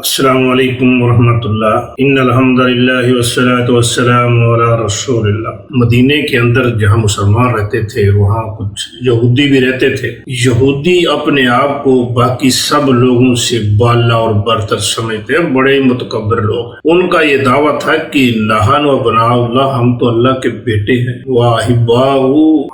السلام علیکم ورحمۃ اللہ۔ ان الحمد للہ والصلاۃ والسلام علی رسول اللہ۔ مدینے کے اندر جہاں مسلمان رہتے تھے وہاں کچھ یہودی بھی رہتے تھے۔ یہودی اپنے آپ کو باقی سب لوگوں سے بالا اور برتر سمجھتے ہیں، بڑے متکبر لوگ۔ ان کا یہ دعویٰ تھا کہ نحن وابناء اللہ، ہم تو اللہ کے بیٹے ہیں، واحباہ،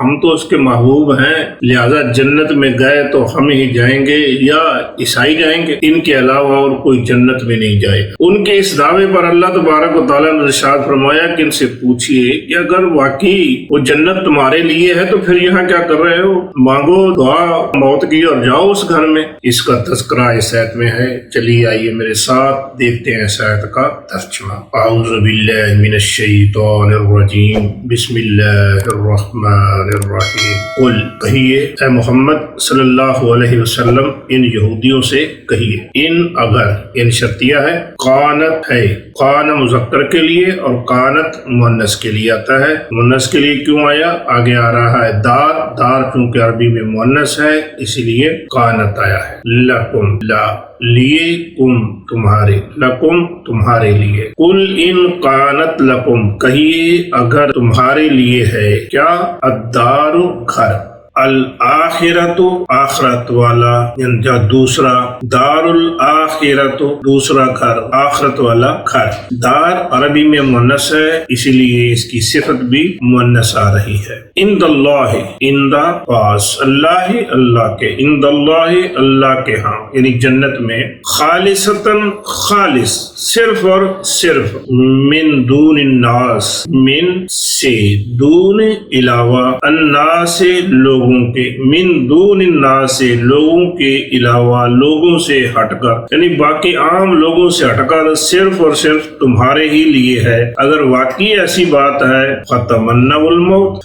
ہم تو اس کے محبوب ہیں، لہذا جنت میں گئے تو ہم ہی جائیں گے یا عیسائی جائیں گے، ان کے علاوہ اور کوئی جنت میں نہیں جائے۔ ان کے اس دعوے پر اللہ تبارک و تعالیٰ نے ارشاد فرمایا کہ ان سے پوچھئے کہ اگر واقعی وہ جنت تمہارے لیے ہے تو پھر یہاں کیا کر رہے ہو؟ مانگو دعا موت کی اور جاؤ اس گھر میں۔ اس کا تذکرہ اس آیت میں ہے، چلیے آئیے میرے ساتھ دیکھتے ہیں اس آیت کا ترجمہ۔ اعوذ باللہ من الشیطان الرجیم، بسم اللہ الرحمن الرحیم۔ قل، کہیے اے محمد صلی اللہ علیہ وسلم ان یہودیوں سے کہیے، ان اگر، ان شرطیہ ہے، قانت ہے، قان مذکر کے لیے اور قانت مؤنث کے لیے آتا ہے۔ مؤنث کے لیے کیوں آیا؟ آگے آ رہا ہے دار، دار چونکہ عربی میں مؤنث ہے اسی لیے قانت آیا ہے۔ لکم، لا لیے، کم تمہارے، لکم تمہارے لیے۔ قل ان قانت لکم، کہیے اگر تمہارے لیے ہے کیا؟ الدار، گھر، الآخرت، آخرت والا یا دوسرا، دار الآخرت دوسرا گھر، آخرت والا گھر۔ دار عربی میں مؤنث ہے اسی لیے اس کی صفت بھی مؤنث آ رہی ہے۔ عند اللہ، عند پاس، اللہ اللہ کے، عند اللہ اللہ کے ہاں، یعنی جنت میں، خالصتاً خالص، صرف اور صرف، من دون الناس، من سے، دون علاوہ، الناس لوگوں کے، من دون الناس لوگوں کے علاوہ، لوگوں سے ہٹ کر، یعنی باقی عام لوگوں سے ہٹ کر صرف اور صرف تمہارے ہی لیے ہے۔ اگر واقعی ایسی بات ہے، فتمنوا الموت،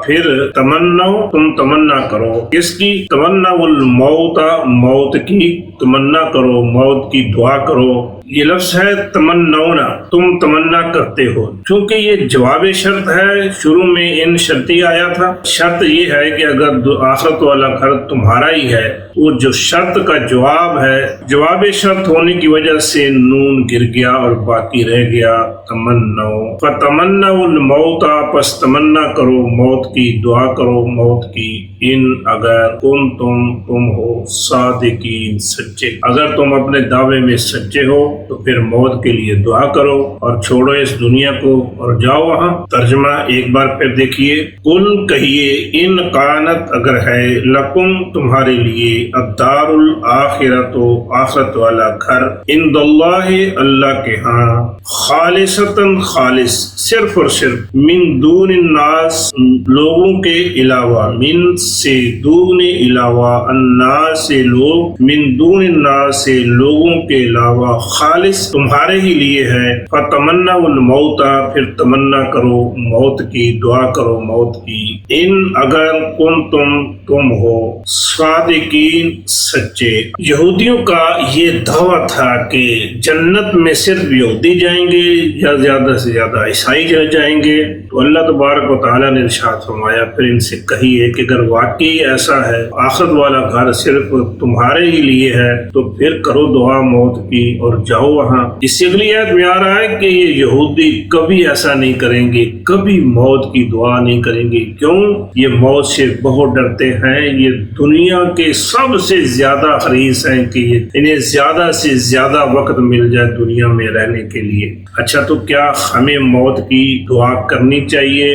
پھر تمنو، تم تمنا کرو، کس کی؟ تمنوا الموت، موت کی تمنا کرو، موت کی دعا کرو۔ یہ لفظ ہے تمنونا، تم تمنا کرتے ہو، چونکہ یہ جواب شرط ہے۔ شروع میں ان شرطی آیا تھا، شرط یہ ہے کہ اگر آخرت والا گھر تمہارا ہی ہے، وہ جو شرط کا جواب ہے، جواب شرط ہونے کی وجہ سے نون گر گیا اور باقی رہ گیا تمنو۔ فتمنوا الموت، پس تمنا کرو موت کی، دعا کرو موت کی، ان اگر تم ہو صادقین، سچے، اگر تم اپنے دعوے میں سچے ہو تو پھر موت کے لیے دعا کرو اور چھوڑو اس دنیا کو اور جاؤ وہاں۔ ترجمہ ایک بار پھر دیکھیے، قل کہیے ان قانت اگر ہے، لکم تمہارے لیے، الدار الآخرت آخرت والا گھر، عند اللہ اللہ کے ہاں، خالصتاً خالص، صرف اور صرف، من دون الناس لوگوں کے علاوہ، من سے، دون علاوہ، الناس سے لوگ، من دون الناس سے لوگوں کے علاوہ، خالص تمہارے ہی لیے ہے۔ فتمنوا الموت، پھر تمنا کرو موت کی، دعا کرو موت کی، ان اگر تم ہو صادقین، سچے۔ یہودیوں کا یہ دعویٰ تھا کہ جنت میں صرف یہودی جائیں گے یا زیادہ سے زیادہ عیسائی جائیں گے، تو اللہ تبارک و تعالیٰ نے ارشاد فرمایا پھر ان سے کہیے کہ اگر واقعی ایسا ہے، آخرت والا گھر صرف تمہارے ہی لیے ہے، تو پھر کرو دعا موت کی اور جاؤ وہاں۔ اس سے اگلی آیت میں آ رہا ہے کہ یہ یہودی کبھی ایسا نہیں کریں گے، کبھی موت کی دعا نہیں کریں گے۔ کیوں؟ یہ موت سے بہت ڈرتے ہیں، یہ دنیا کے سب سے زیادہ حریص ہیں کہ انہیں زیادہ سے زیادہ وقت مل جائے دنیا میں رہنے کے لیے۔ اچھا، تو کیا ہمیں موت کی دعا کرنی چاہیے؟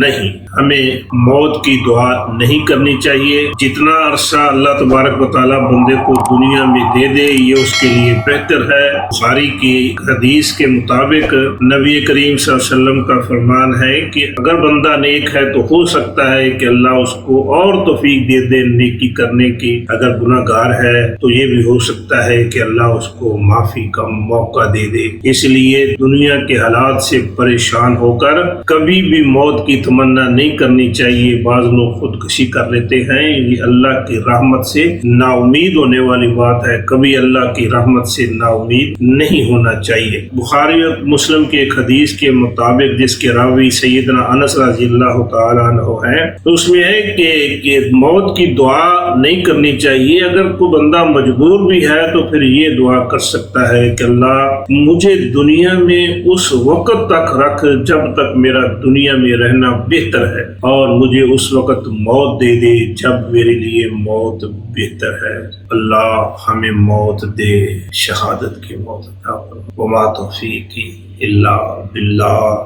نہیں، ہمیں موت کی دعا نہیں کرنی چاہیے۔ جتنا عرصہ اللہ تبارک و تعالیٰ بندے کو دنیا میں دے دے یہ اس کے لیے بہتر ہے۔ بخاری کی حدیث کے مطابق نبی کریم صلی اللہ علیہ وسلم کا فرمان ہے کہ اگر بندہ نیک ہے تو ہو سکتا ہے کہ اللہ اس کو اور توفیق دے دے نیکی کرنے کی، اگر گناہ گار ہے تو یہ بھی ہو سکتا ہے کہ اللہ اس کو معافی کا موقع دے دے۔ اس لیے دنیا کے حالات سے پریشان ہو کر کبھی کبھی بھی موت کی تمنا نہیں کرنی چاہیے. بعض لوگ خودکشی کر لیتے ہیں، یہ اللہ کی رحمت سے نا امید ہونے والی بات ہے. کبھی اللہ کی رحمت سے نا امید نہیں ہونا چاہیے. بخاری اور مسلم کے ایک حدیث کے مطابق، جس کے راوی سیدنا انس رضی اللہ تعالیٰ عنہ ہیں، تو اس میں ہے کہ موت کی دعا نہیں کرنی چاہیے. اگر کوئی بندہ مجبور بھی ہے تو پھر یہ دعا کر سکتا ہے کہ اللہ مجھے دنیا میں اس وقت تک رکھ جب تک میرا دنیا میں رہنا بہتر ہے، اور مجھے اس وقت موت دے دے جب میرے لیے موت بہتر ہے. اللہ ہمیں موت دے، شہادت کی موت عطا فرمائے. وما توفیقی الا باللہ.